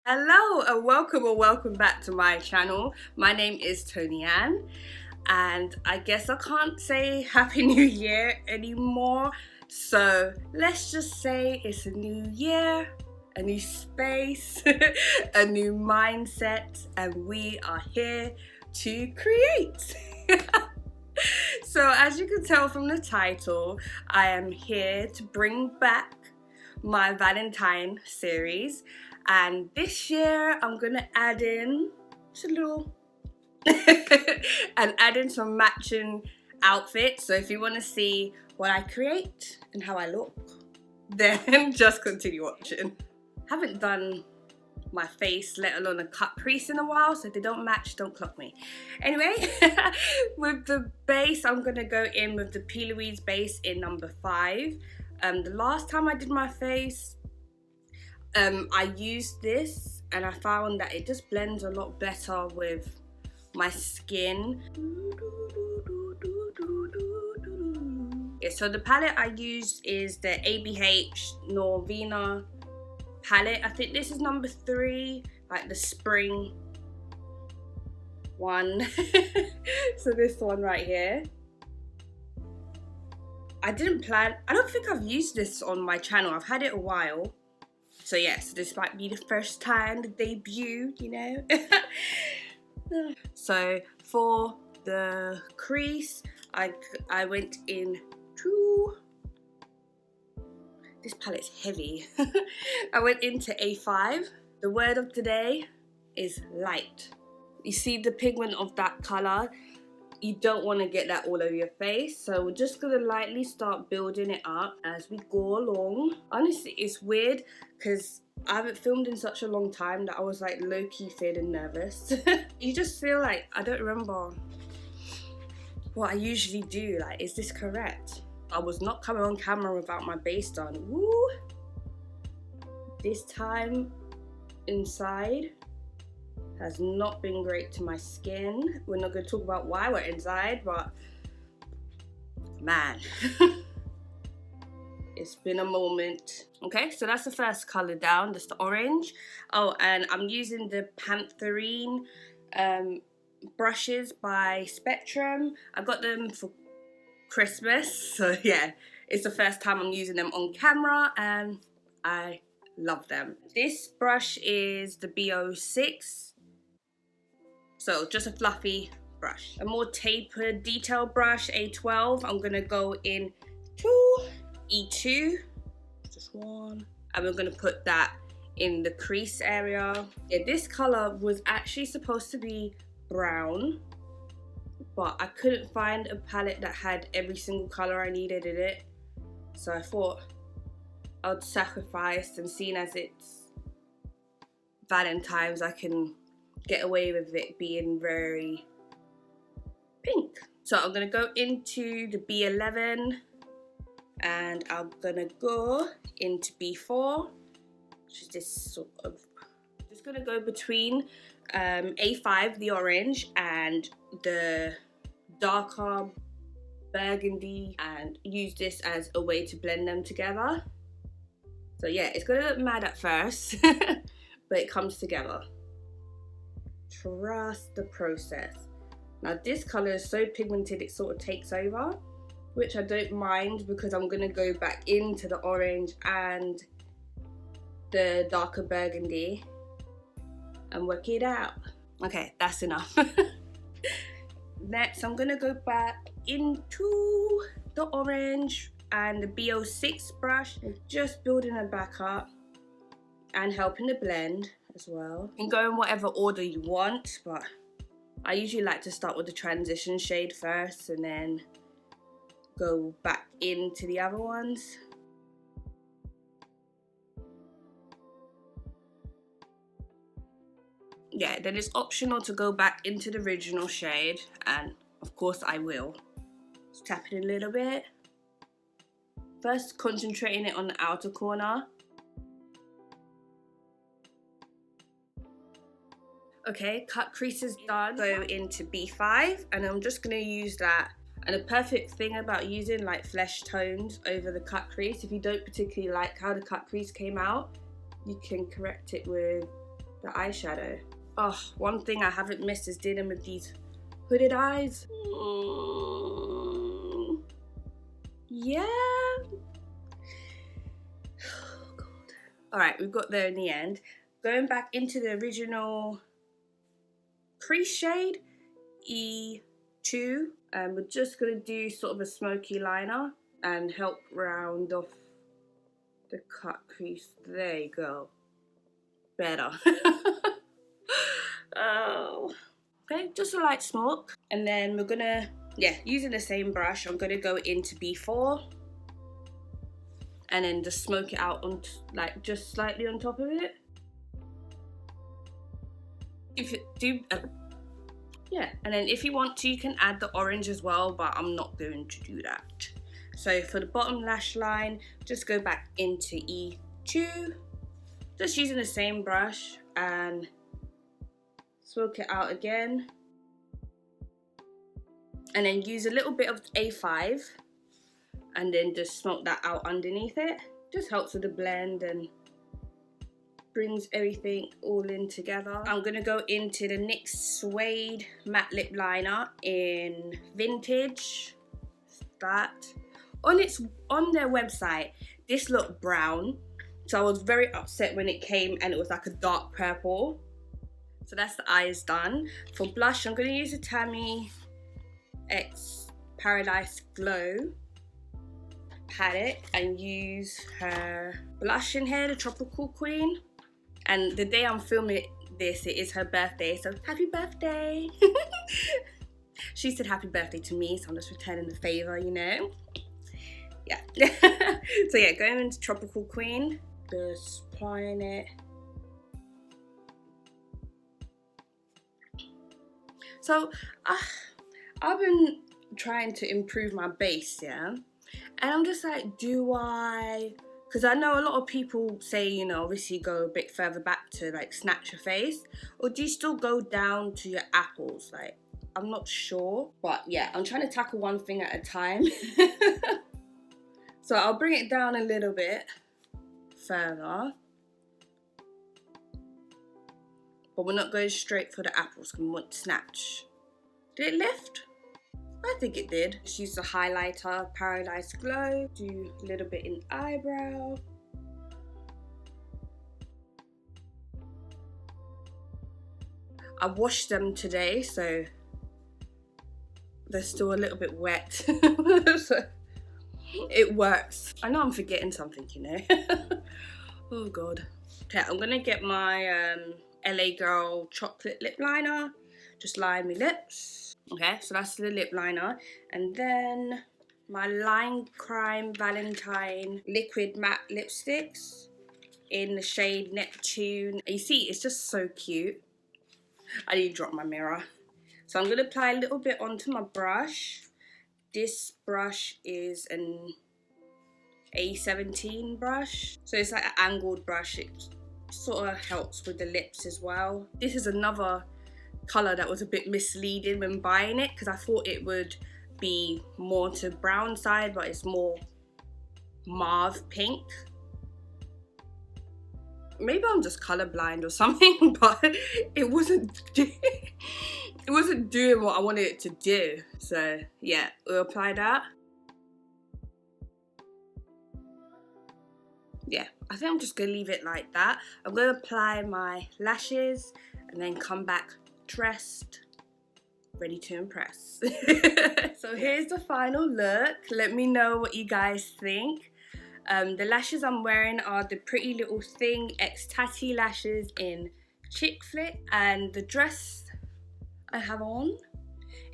Hello and welcome back to my channel. My name is Toni-Anne and I guess I can't say Happy New Year anymore, so let's just say it's a new year, a new space, a new mindset, and we are here to create. So as you can tell from the title, I am here to bring back my Valentine series, and this year I'm gonna add in just a little and add in some matching outfits. So if you want to see what I create and how I look, then just continue watching. Haven't done my face, let alone a cut crease, in a while, so if they don't match, don't clock me. Anyway, with the base, I'm gonna go in with the P. Louise base in number 5. The last time I did my face, I used this and I found that it just blends a lot better with my skin. Yeah, so the palette I used is the ABH Norvina palette. I think this is number 3, like the spring one. So this one right here. I didn't plan, I don't think I've used this on my channel. I've had it a while. So yes, this might be the first time, the debut, you know. So for the crease, I went in to, this palette's heavy. I went into A5. The word of the day is light. You see the pigment of that color? You don't want to get that all over your face, so we're just gonna lightly start building it up as we go along. Honestly, it's weird because I haven't filmed in such a long time that I was like low-key feeling nervous. You just feel like, I don't remember what I usually do. Like, is this correct? I was not coming on camera without my base done. Woo! This time inside has not been great to my skin. We're not going to talk about why we're inside, but man, it's been a moment. Okay, so that's the first color down. That's the orange. Oh, and I'm using the Pantherine brushes by Spectrum. I got them for Christmas, so yeah, it's the first time I'm using them on camera and I love them. This brush is the BO6. So just a fluffy brush. A more tapered detail brush, A12. I'm gonna go in to E2, just one. And we're gonna put that in the crease area. Yeah, this color was actually supposed to be brown, but I couldn't find a palette that had every single color I needed in it. So I thought I'd sacrifice, and seeing as it's Valentine's, I can get away with it being very pink. So I'm gonna go into the B11 and I'm gonna go into B4, which is this sort of, just gonna go between A5, the orange, and the darker burgundy, and use this as a way to blend them together. So yeah, it's gonna look mad at first, but it comes together. Trust the process. Now this color is so pigmented it sort of takes over, which I don't mind because I'm gonna go back into the orange and the darker burgundy and work it out. Okay, that's enough. Next, I'm gonna go back into the orange and the BO6 brush and just building it back up and helping the blend as well. You can go in whatever order you want, but I usually like to start with the transition shade first and then go back into the other ones. Yeah, then it's optional to go back into the original shade, and of course I will. Just tap it a little bit. First, concentrating it on the outer corner. Okay, cut creases done. Go into B5 and I'm just gonna use that. And the perfect thing about using like flesh tones over the cut crease, if you don't particularly like how the cut crease came out, you can correct it with the eyeshadow. Oh, one thing I haven't missed is dealing with these hooded eyes. Yeah. Oh, God. All right, we've got there in the end. Going back into the original crease shade, E2, and we're just gonna do sort of a smoky liner and help round off the cut crease. There you go. Better. Oh. Okay, just a light smoke. And then we're gonna, using the same brush, I'm gonna go into B4 and then just smoke it out on, like, just slightly on top of it. If you do, and then if you want to, you can add the orange as well, but I'm not going to do that. So for the bottom lash line, just go back into E2, just using the same brush and smoke it out again. And then use a little bit of A5 and then just smoke that out underneath it. Just helps with the blend and brings everything all in together. I'm gonna go into the NYX Suede matte lip liner in Vintage. That on their website, this looked brown, so I was very upset when it came and it was like a dark purple. So that's the eyes done. For blush, I'm gonna use the Tammy X Paradise Glow palette and use her blush in here, the Tropical Queen. And the day I'm filming this, it is her birthday, so happy birthday. She said happy birthday to me, so I'm just returning the favor, you know. Yeah. So yeah, going into Tropical Queen, just applying it. So I've been trying to improve my base, yeah, and I'm just like, do I? Because I know a lot of people say, you know, obviously go a bit further back to like snatch your face, or do you still go down to your apples? Like, I'm not sure, but yeah, I'm trying to tackle one thing at a time. So I'll bring it down a little bit further, but we're not going straight for the apples because we want to snatch. Did it lift? I think it did. Just use the highlighter, Paradise Glow. Do a little bit in eyebrow. I washed them today, so they're still a little bit wet. So it works. I know I'm forgetting something, you know. Oh God. Okay, I'm gonna get my LA Girl chocolate lip liner. Just line my lips. Okay, so that's the lip liner. And then my Line Crime Valentine liquid matte lipsticks in the shade Neptune. You see, it's just so cute. I need to drop my mirror. So I'm gonna apply a little bit onto my brush. This brush is an A17 brush. So it's like an angled brush. It sort of helps with the lips as well. This is another colour that was a bit misleading when buying it, because I thought it would be more to brown side, but it's more mauve pink. Maybe I'm just colorblind or something, but it wasn't doing what I wanted it to do. So yeah, we'll apply that. Yeah, I think I'm just gonna leave it like that. I'm gonna apply my lashes and then come back dressed, ready to impress. So here's the final look. Let me know what you guys think. The lashes I'm wearing are the Pretty Little Thing X Tatty lashes in Chick Flick, and the dress I have on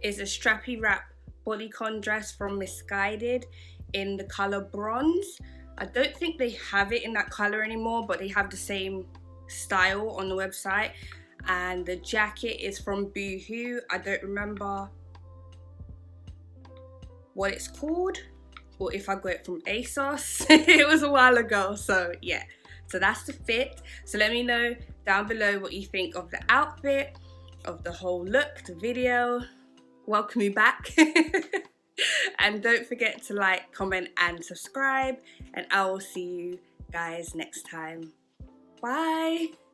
is a strappy wrap bodycon dress from Misguided in the color bronze. I don't think they have it in that color anymore, but they have the same style on the website. And the jacket is from Boohoo. I don't remember what it's called, or if I got it from ASOS. It was a while ago, so yeah. So that's the fit. So let me know down below what you think of the outfit, of the whole look, the video. Welcome you back. And don't forget to like, comment and subscribe, and I will see you guys next time. Bye.